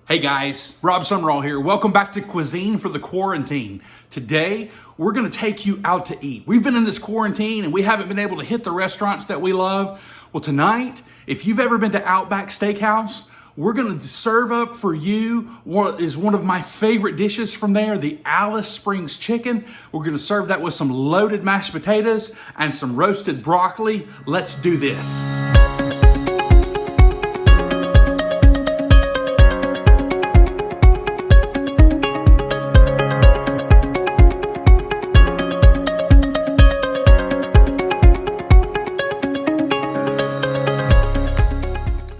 Hey guys, Rob Summerall here. Welcome back to Cuisine for the Quarantine. Today, we're gonna take you out to eat. We've been in this quarantine and we haven't been able to hit the restaurants that we love. Well, tonight, if you've ever been to Outback Steakhouse, we're gonna serve up for you what is one of my favorite dishes from there, the Alice Springs chicken. We're gonna serve that with some loaded mashed potatoes and some roasted broccoli. Let's do this.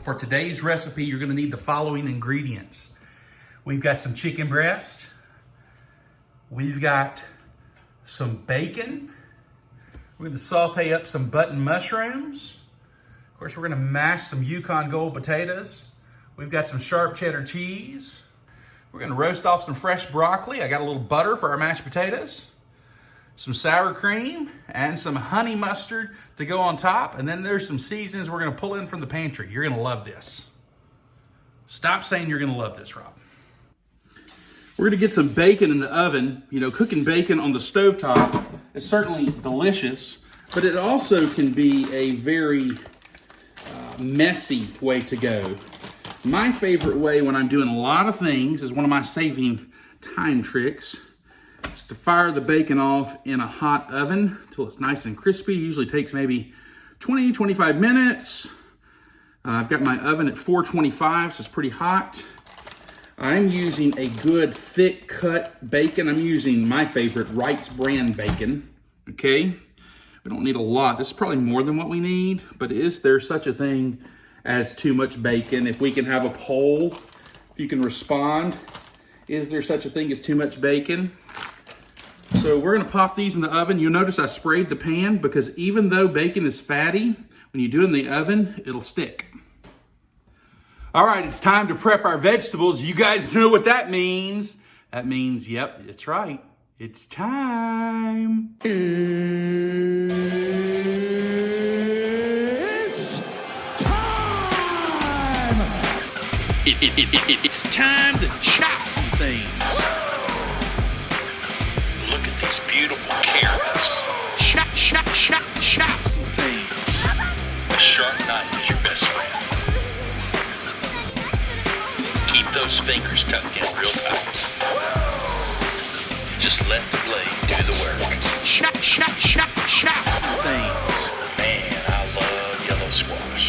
For today's recipe, you're gonna need the following ingredients. We've got some chicken breast. We've got some bacon. We're gonna saute up some button mushrooms. Of course, we're gonna mash some Yukon Gold potatoes. We've got some sharp cheddar cheese. We're gonna roast off some fresh broccoli. I got a little butter for our mashed potatoes, some sour cream, and some honey mustard to go on top. And then there's some seasonings we're gonna pull in from the pantry. You're gonna love this. Stop saying you're gonna love this, Rob. We're gonna get some bacon in the oven. You know, cooking bacon on the stovetop is certainly delicious, but it also can be a very messy way to go. My favorite way when I'm doing a lot of things is one of my saving time tricks. Is to fire the bacon off in a hot oven until it's nice and crispy. Usually takes maybe 20, 25 minutes. I've got my oven at 425, so it's pretty hot. I'm using a good thick cut bacon. I'm using my favorite Wright's brand bacon, okay? We don't need a lot. This is probably more than what we need, but is there such a thing as too much bacon? If we can have a poll, if you can respond, is there such a thing as too much bacon? So we're gonna pop these in the oven. You'll notice I sprayed the pan because even though bacon is fatty, when you do it in the oven, it'll stick. All right, it's time to prep our vegetables. You guys know what that means. That means, yep, it's right. It's time. It's time! It's time to chop some things. Look at these beautiful carrots. Chop some things. A sharp knife is your best friend. Keep those fingers tucked in real tight. Just let the blade do the work. Chop some things. Man, I love yellow squash.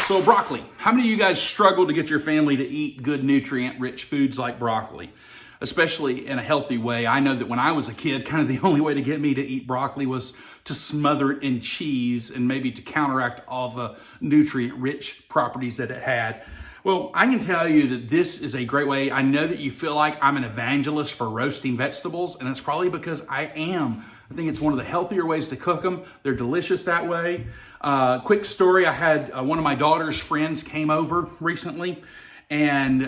So broccoli. How many of you guys struggle to get your family to eat good nutrient-rich foods like broccoli? Especially in a healthy way. I know that when I was a kid, kind of the only way to get me to eat broccoli was to smother it in cheese and maybe to counteract all the nutrient-rich properties that it had. Well, I can tell you that this is a great way. I know that you feel like I'm an evangelist for roasting vegetables, and it's probably because I am. I think it's one of the healthier ways to cook them. They're delicious that way. Quick story, I had one of my daughter's friends came over recently, and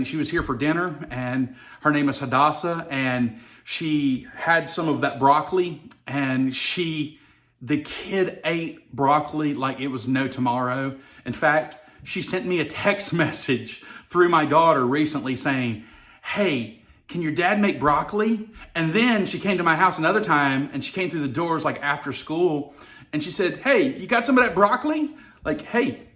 she was here for dinner, and her name is Hadassah, and she had some of that broccoli, and the kid ate broccoli like it was no tomorrow. In fact, she sent me a text message through my daughter recently saying, hey, can your dad make broccoli? And then she came to my house another time, and she came through the doors like after school, and she said, hey, you got some of that broccoli? Like, hey,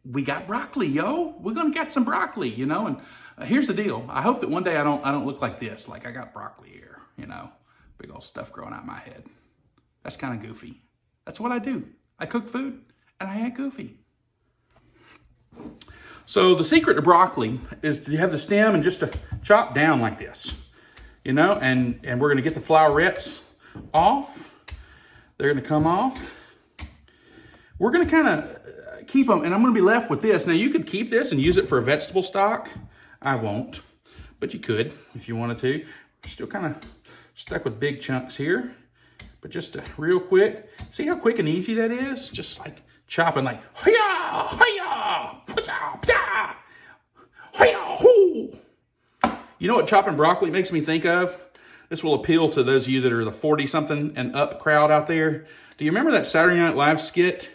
we got broccoli, yo. We're gonna get some broccoli, you know. And here's the deal. I hope that one day I don't look like this, like I got broccoli here, you know, big old stuff growing out my head. That's kind of goofy. That's what I do. I cook food and I ain't goofy. So the secret to broccoli is to have the stem and just to chop down like this, you know, and we're gonna get the flowerets off. They're gonna come off. We're gonna kind of keep them, and I'm gonna be left with this. Now you could keep this and use it for a vegetable stock. I won't, but you could if you wanted to. Still kind of stuck with big chunks here, but just real quick. See how quick and easy that is? Just like chopping like, hi-ya, hi-ya, hi-ya, hi-ya, hoo. You know what chopping broccoli makes me think of? This will appeal to those of you that are the 40-something and up crowd out there. Do you remember that Saturday Night Live skit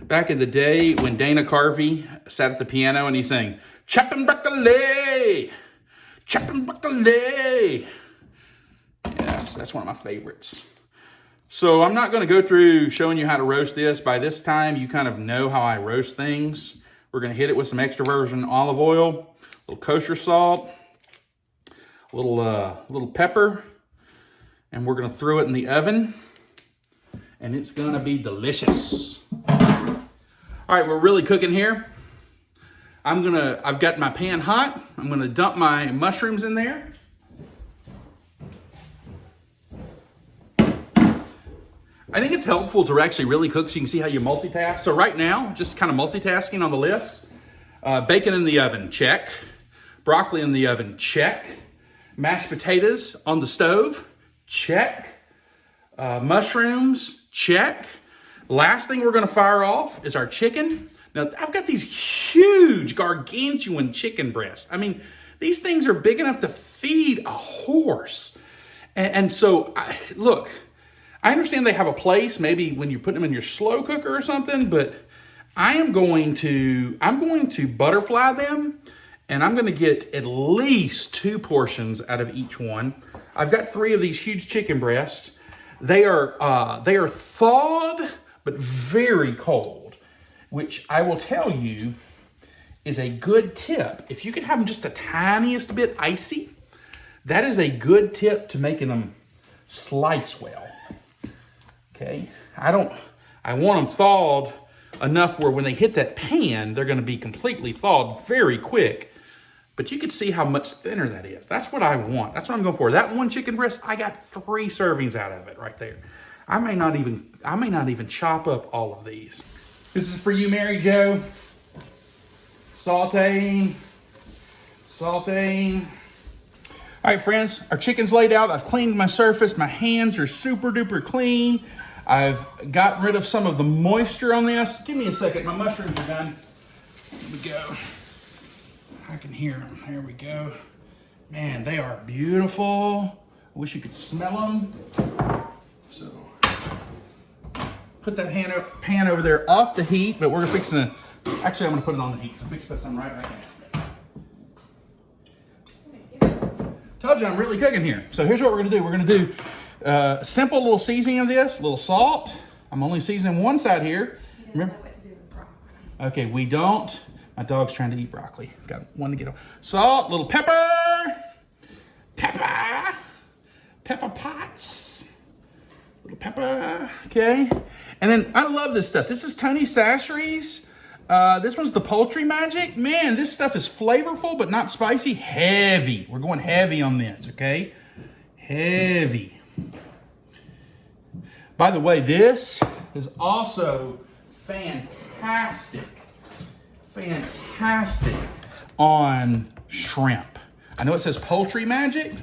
back in the day when Dana Carvey sat at the piano and he sang, "Chapin Broccoli, Chapin Broccoli." Yes, that's one of my favorites. So I'm not going to go through showing you how to roast this. By this time, you kind of know how I roast things. We're going to hit it with some extra virgin olive oil, a little kosher salt, a little pepper, and we're going to throw it in the oven, and it's going to be delicious. All right, we're really cooking here. I've got my pan hot. I'm going to dump my mushrooms in there. I think it's helpful to actually really cook so you can see how you multitask. So right now, just kind of multitasking on the list. Bacon in the oven, check. Broccoli in the oven, check. Mashed potatoes on the stove, check. Mushrooms, check. Last thing we're gonna fire off is our chicken. Now, I've got these huge, gargantuan chicken breasts. I mean, these things are big enough to feed a horse. And so, look, I understand they have a place, maybe when you're putting them in your slow cooker or something, but I'm going to butterfly them, and I'm going to get at least 2 portions out of each one. I've got 3 of these huge chicken breasts. They are thawed, but very cold, which I will tell you is a good tip. If you can have them just the tiniest bit icy, that is a good tip to making them slice well. Okay, I want them thawed enough where when they hit that pan, they're going to be completely thawed very quick. But you can see how much thinner that is. That's what I want. That's what I'm going for. That one chicken breast, I got 3 servings out of it right there. I may not even chop up all of these. This is for you, Mary Jo. Sauteing. All right, friends, our chicken's laid out. I've cleaned my surface. My hands are super duper clean. I've gotten rid of some of the moisture on this. Give me a second. My mushrooms are done. Here we go. I can hear them. There we go. Man, they are beautiful. I wish you could smell them. So, put that pan over there off the heat, but we're fixing to, actually I'm going to put it on the heat. So fix that something right now. Told you I'm really cooking here. So here's what we're going to do. We're going to do simple little seasoning of this, a little salt. I'm only seasoning one side here. Remember? Know what to do with broccoli. Okay, we don't. My dog's trying to eat broccoli. Got one to get on. Salt, little pepper. Pepper pots. Little pepper, okay. And then, I love this stuff. This is Tony Chachere's. This one's the Poultry Magic. Man, this stuff is flavorful, but not spicy. Heavy. We're going heavy on this, okay? Heavy. By the way, this is also fantastic on shrimp. I know it says Poultry Magic,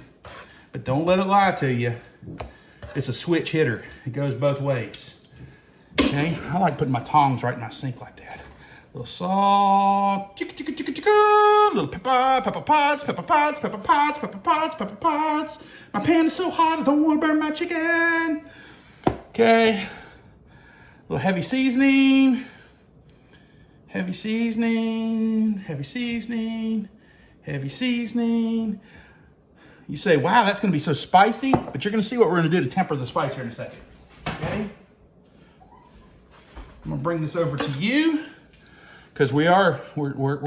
but don't let it lie to you. It's a switch hitter. It goes both ways. Okay, I like putting my tongs right in my sink like that. A little salt, little pepper pots. My pan is so hot, I don't want to burn my chicken. Okay, a little heavy seasoning. You say, wow, that's going to be so spicy, but you're going to see what we're going to do to temper the spice here in a second. Okay? I'm going to bring this over to you because we're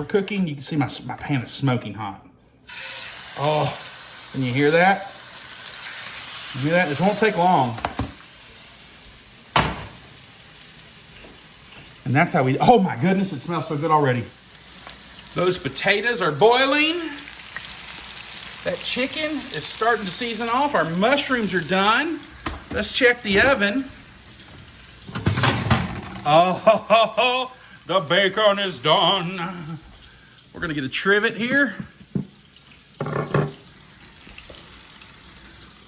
cooking. You can see my pan is smoking hot. Oh, can you hear that? You hear that? This won't take long. And that's how oh my goodness, it smells so good already. Those potatoes are boiling. That chicken is starting to season off. Our mushrooms are done. Let's check the oven. Oh, the bacon is done. We're gonna get a trivet here.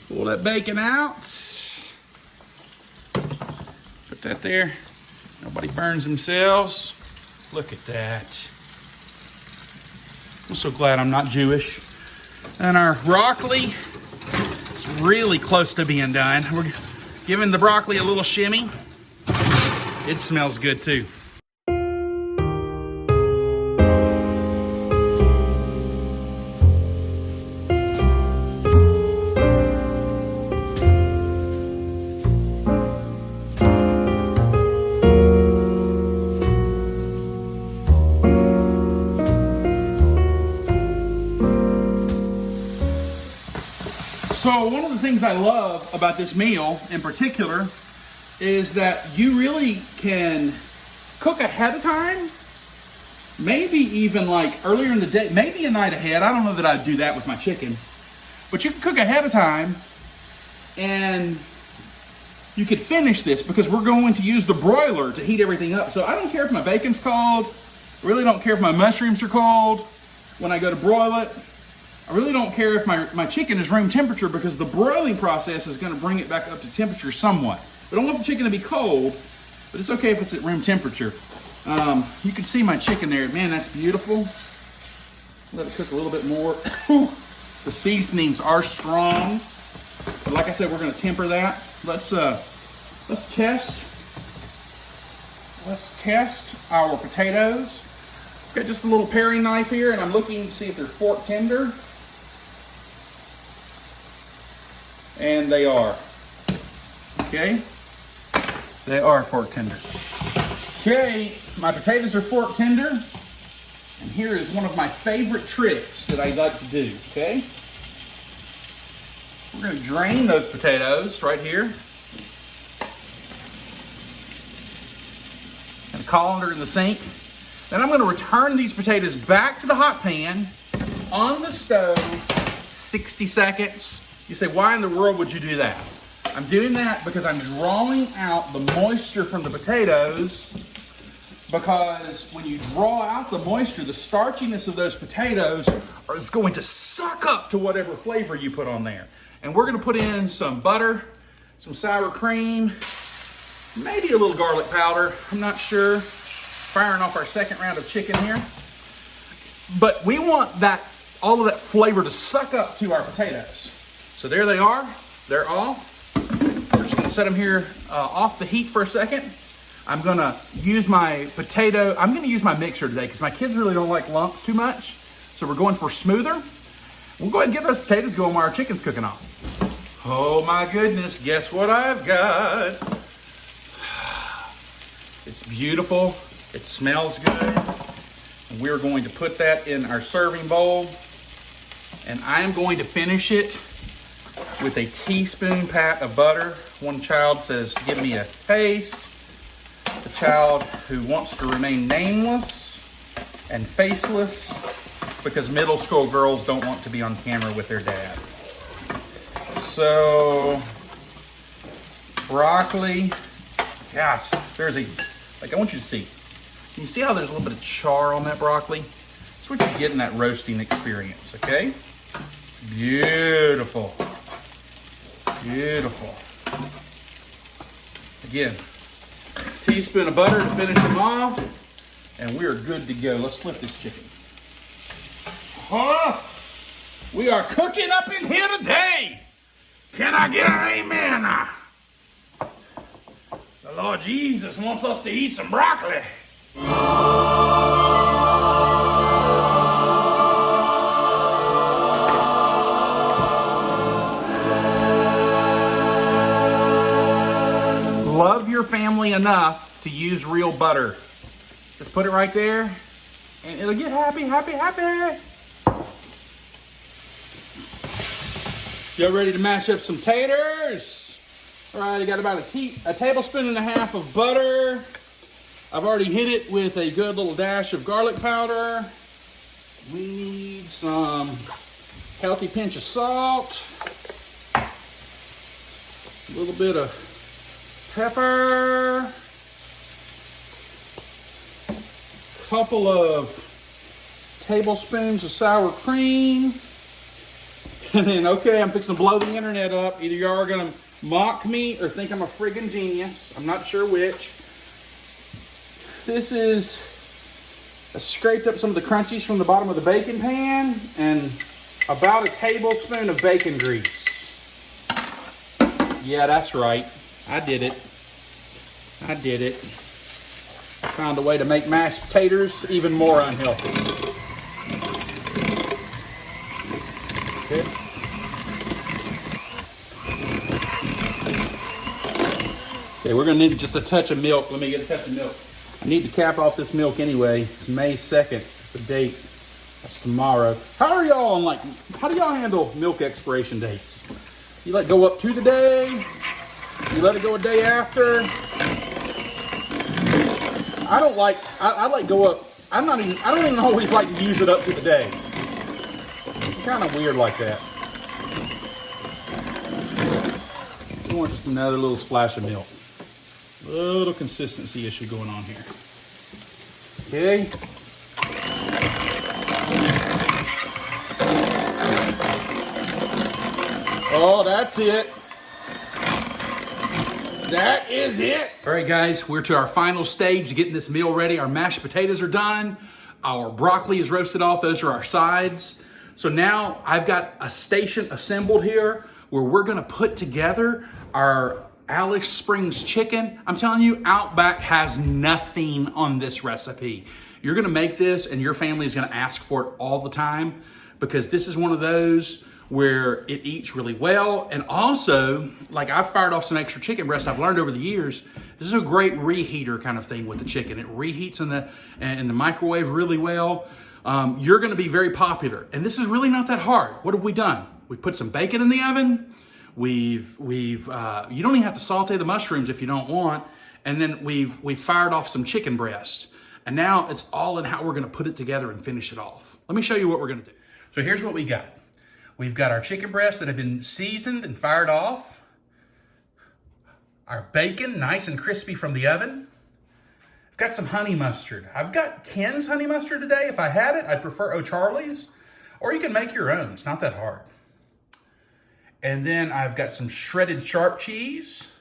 Pull that bacon out. Put that there. Nobody burns themselves. Look at that. I'm so glad I'm not Jewish. And our broccoli is really close to being done. We're giving the broccoli a little shimmy. It smells good too. So one of the things I love about this meal in particular is that you really can cook ahead of time. Maybe even like earlier in the day, maybe a night ahead. I don't know that I'd do that with my chicken. But you can cook ahead of time and you could finish this because we're going to use the broiler to heat everything up. So I don't care if my bacon's cold. I really don't care if my mushrooms are cold when I go to broil it. I really don't care if my chicken is room temperature because the broiling process is going to bring it back up to temperature somewhat. I don't want the chicken to be cold, but it's okay if it's at room temperature. You can see my chicken there. Man, that's beautiful. Let it cook a little bit more. The seasonings are strong. But like I said, we're going to temper that. Let's test our potatoes. Got just a little paring knife here, and I'm looking to see if they're fork tender. And they are. Okay? They are fork tender. Okay, my potatoes are fork tender. And here is one of my favorite tricks that I like to do, okay? We're going to drain those potatoes right here. And colander in the sink. Then I'm going to return these potatoes back to the hot pan on the stove, 60 seconds. You say, why in the world would you do that? I'm doing that because I'm drawing out the moisture from the potatoes, because when you draw out the moisture, the starchiness of those potatoes is going to suck up to whatever flavor you put on there. And we're going to put in some butter, some sour cream, maybe a little garlic powder. I'm not sure. Firing off our second round of chicken here. But we want all of that flavor to suck up to our potatoes. So there they are. They're all. We're just going to set them here off the heat for a second. I'm going to use my mixer today because my kids really don't like lumps too much. So we're going for smoother. We'll go ahead and get those potatoes going while our chicken's cooking off. Oh my goodness, guess what I've got? It's beautiful. It smells good. And we're going to put that in our serving bowl. And I am going to finish it with a teaspoon pat of butter. One child says, give me a taste. The child who wants to remain nameless and faceless because middle school girls don't want to be on camera with their dad. So, broccoli. Gosh, I want you to see. Can you see how there's a little bit of char on that broccoli? That's what you get in that roasting experience, okay? Beautiful. Beautiful. Again, teaspoon of butter to finish them off, and we're good to go. Let's flip this chicken. Oh, we are cooking up in here today. Can I get an amen? The Lord Jesus wants us to eat some broccoli. Love your family enough to use real butter. Just put it right there, and it'll get happy, happy, happy. Y'all ready to mash up some taters? All right, I got about a tablespoon and a half of butter. I've already hit it with a good little dash of garlic powder. We need some healthy pinch of salt. A little bit of pepper. Couple of tablespoons of sour cream. And then, okay, I'm fixing to blow the internet up. Either y'all are going to mock me or think I'm a friggin' genius. I'm not sure which. This is, I scraped up some of the crunchies from the bottom of the bacon pan and about a tablespoon of bacon grease. Yeah, that's right. I did it. I did it. I found a way to make mashed potatoes even more unhealthy. Okay. Okay, we're going to need just a touch of milk. Let me get a touch of milk. I need to cap off this milk anyway. It's May 2nd, the date. That's tomorrow. How do y'all handle milk expiration dates? You let go up to the day. You let it go a day after. I like go up. I don't even always like to use it up to the day. It's kind of weird like that. You want just another little splash of milk. Little consistency issue going on here. Okay. Oh, that's it. That is it. All right, guys, we're to our final stage of getting this meal ready. Our mashed potatoes are done. Our broccoli is roasted off. Those are our sides. So now I've got a station assembled here where we're gonna put together our Alice Springs chicken. I'm telling you, Outback has nothing on this recipe. You're gonna make this and your family is gonna ask for it all the time because this is one of those where it eats really well. And also, like I've fired off some extra chicken breast I've learned over the years, this is a great reheater kind of thing with the chicken. It reheats in the microwave really well. You're gonna be very popular. And this is really not that hard. What have we done? We put some bacon in the oven. You don't even have to saute the mushrooms if you don't want. And then we've fired off some chicken breast. And now it's all in how we're gonna put it together and finish it off. Let me show you what we're gonna do. So here's what we got. We've got our chicken breasts that have been seasoned and fired off. Our bacon, nice and crispy from the oven. I've got some honey mustard. I've got Ken's honey mustard today. If I had it, I'd prefer O'Charlie's. Or you can make your own. It's not that hard. And then I've got some shredded sharp cheese.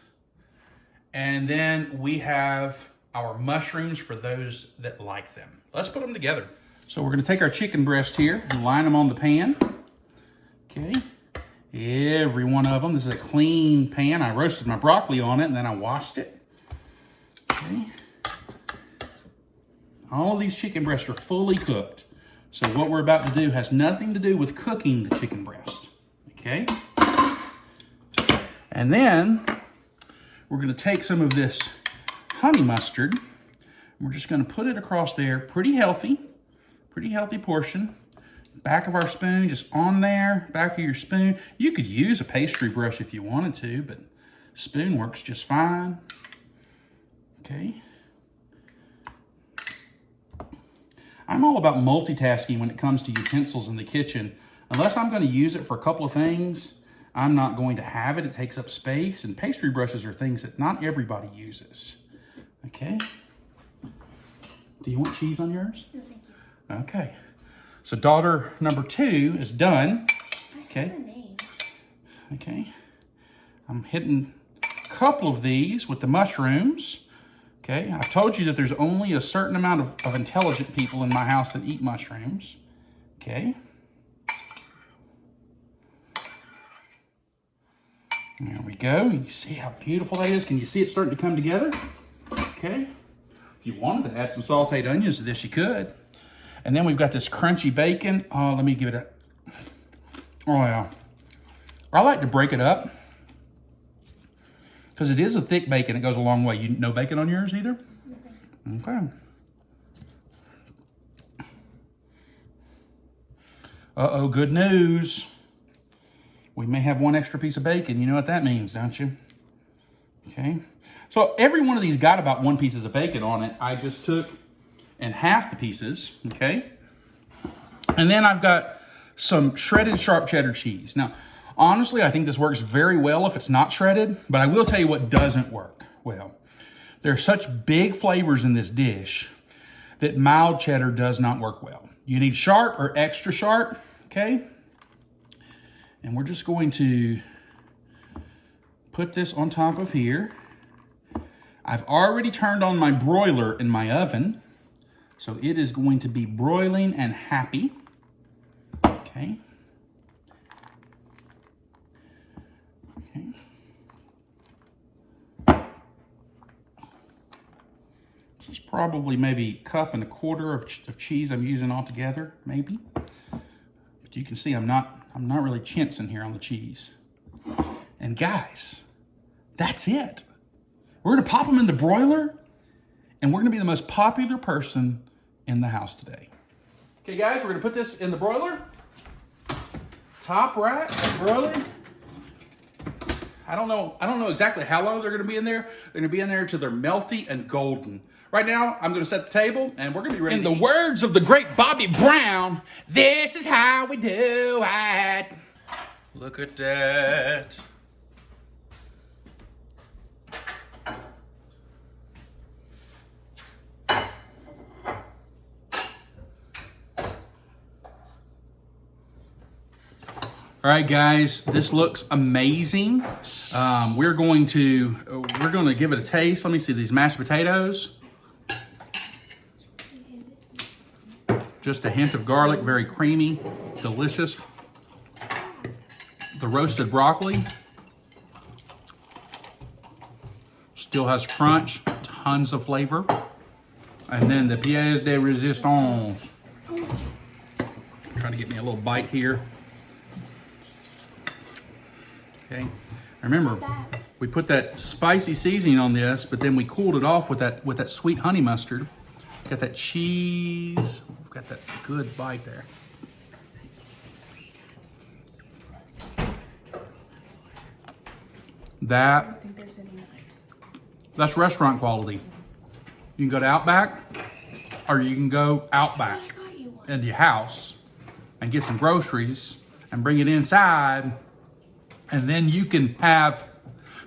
And then we have our mushrooms for those that like them. Let's put them together. So we're gonna take our chicken breast here and line them on the pan. Okay, every one of them. This is a clean pan. I roasted my broccoli on it and then I washed it. Okay. All of these chicken breasts are fully cooked. So what we're about to do has nothing to do with cooking the chicken breast. Okay. And then we're gonna take some of this honey mustard. And we're just gonna put it across there, pretty healthy portion. Back of our spoon, just on there, back of your spoon. You could use a pastry brush if you wanted to, but spoon works just fine. Okay. I'm all about multitasking when it comes to utensils in the kitchen. Unless I'm going to use it for a couple of things, I'm not going to have it. It takes up space, and pastry brushes are things that not everybody uses. Okay. Do you want cheese on yours? No, thank you. Okay. So daughter number 2 is done. Okay. Okay. I'm hitting a couple of these with the mushrooms. Okay. I told you that there's only a certain amount of intelligent people in my house that eat mushrooms. Okay. There we go. You see how beautiful that is? Can you see it starting to come together? Okay. If you wanted to add some sauteed onions to this, you could. And then we've got this crunchy bacon. Oh, let me give it a, oh yeah. I like to break it up because it is a thick bacon. It goes a long way. You no bacon on yours either? Okay. Uh-oh, good news. We may have one extra piece of bacon. You know what that means, don't you? Okay. So every one of these got about 1 piece of bacon on it. I just took and half the pieces, okay? And then I've got some shredded sharp cheddar cheese. Now, honestly, I think this works very well if it's not shredded, but I will tell you what doesn't work well. There are such big flavors in this dish that mild cheddar does not work well. You need sharp or extra sharp, okay? And we're just going to put this on top of here. I've already turned on my broiler in my oven. So it is going to be broiling and happy. Okay. Okay. This is probably maybe 1.25 cups of cheese I'm using altogether, maybe. But you can see I'm not really chincing here on the cheese. And guys, that's it. We're gonna pop them in the broiler, and we're gonna be the most popular person in the house today. Okay guys, we're gonna put this in the broiler. Top rack, broiler. I don't know exactly how long they're going to be in there. They're going to be in there until they're melty and golden. Right now, I'm going to set the table, and we're going to be ready. In the words of the great Bobby Brown, this is how we do it. Look at that. All right, guys, this looks amazing. We're going to give it a taste. Let me see these mashed potatoes. Just a hint of garlic, very creamy, delicious. The roasted broccoli still has crunch, tons of flavor. And then the pièce de résistance. Trying to get me a little bite here. Okay. Remember, we put that spicy seasoning on this, but then we cooled it off with that sweet honey mustard. Got that cheese. We've got that good bite there. That's restaurant quality. You can go to Outback, or you can go Outback into your house and get some groceries and bring it inside. And then you can have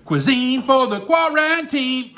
cuisine for the quarantine.